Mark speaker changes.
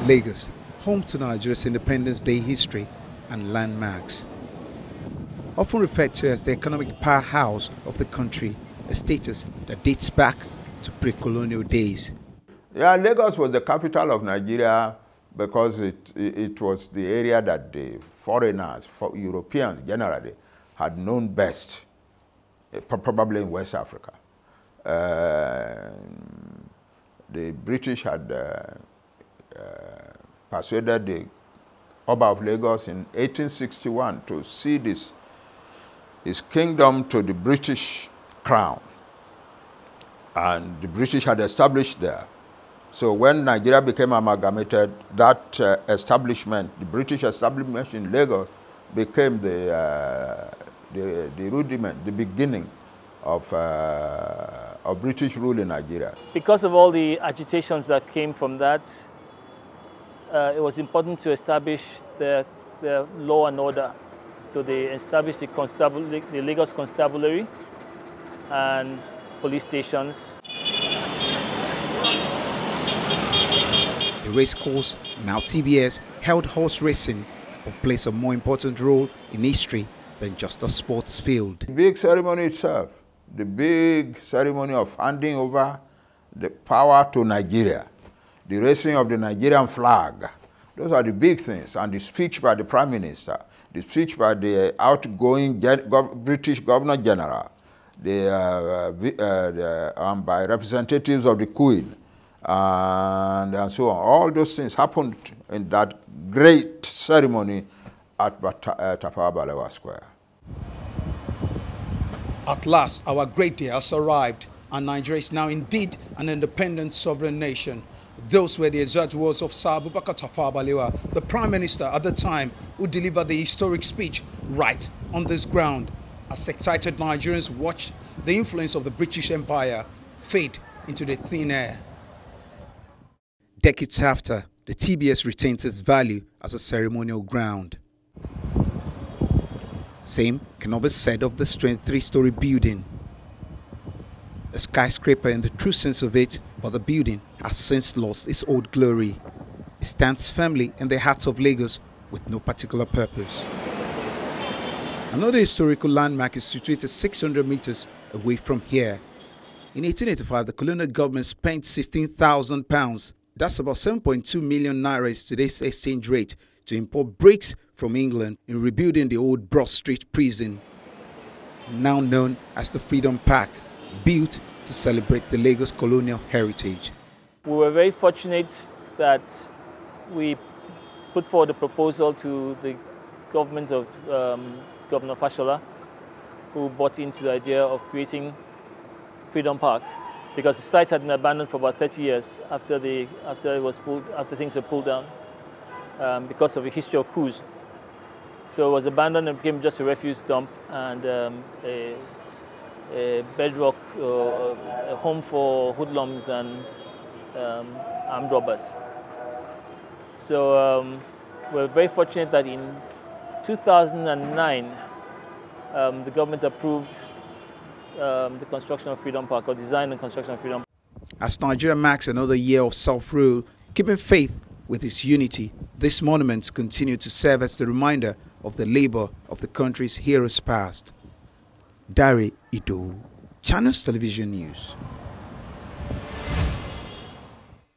Speaker 1: Lagos, home to Nigeria's Independence Day history and landmarks. Often referred to as the economic powerhouse of the country, a status that dates back to pre-colonial days.
Speaker 2: Yeah, Lagos was the capital of Nigeria because it was the area that the foreigners, Europeans generally, had known best, probably in West Africa. The British had persuaded the Oba of Lagos in 1861 to cede his kingdom to the British crown. And the British had established there. So when Nigeria became amalgamated, that establishment, the British establishment in Lagos, became the rudiment, the beginning of British rule in Nigeria.
Speaker 3: Because of all the agitations that came from that, it was important to establish the law and order. So they established the Lagos Constabulary and police stations.
Speaker 1: The race course, now TBS, held horse racing, but plays a more important role in history than just a sports field.
Speaker 2: The big ceremony itself, the big ceremony of handing over the power to Nigeria, the raising of the Nigerian flag, those are the big things, and the speech by the Prime Minister, the speech by the outgoing British Governor General, by representatives of the Queen, and so on. All those things happened in that great ceremony at Tafawa Balewa Square.
Speaker 4: At last, our great day has arrived, and Nigeria is now indeed an independent sovereign nation. Those were the exact words of Sir Abubakar Tafawa Balewa, the Prime Minister at the time, who delivered the historic speech right on this ground, as excited Nigerians watched the influence of the British Empire fade into the thin air.
Speaker 1: Decades after, the TBS retains its value as a ceremonial ground. Same cannot be said of the strange three-story building. A skyscraper in the true sense of it, but the building has since lost its old glory. It stands firmly in the heart of Lagos with no particular purpose. Another historical landmark is situated 600 meters away from here. In 1885, the colonial government spent £16,000, that's about 7.2 million naira today's exchange rate, to import bricks from England in rebuilding the old Broad Street prison, now known as the Freedom Park, built to celebrate the Lagos colonial heritage.
Speaker 3: We were very fortunate that we put forward a proposal to the government of Governor Fashola, who bought into the idea of creating Freedom Park, because the site had been abandoned for about 30 years after things were pulled down because of a history of coups. So it was abandoned and became just a refuse dump and a bedrock, a home for hoodlums and armed robbers. So we're very fortunate that in 2009, the government approved the construction of Freedom Park, or design and construction of Freedom Park.
Speaker 1: As Nigeria marks another year of self-rule, keeping faith with its unity, these monuments continue to serve as the reminder of the labor of the country's heroes past. Dare Ido, Channels Television News.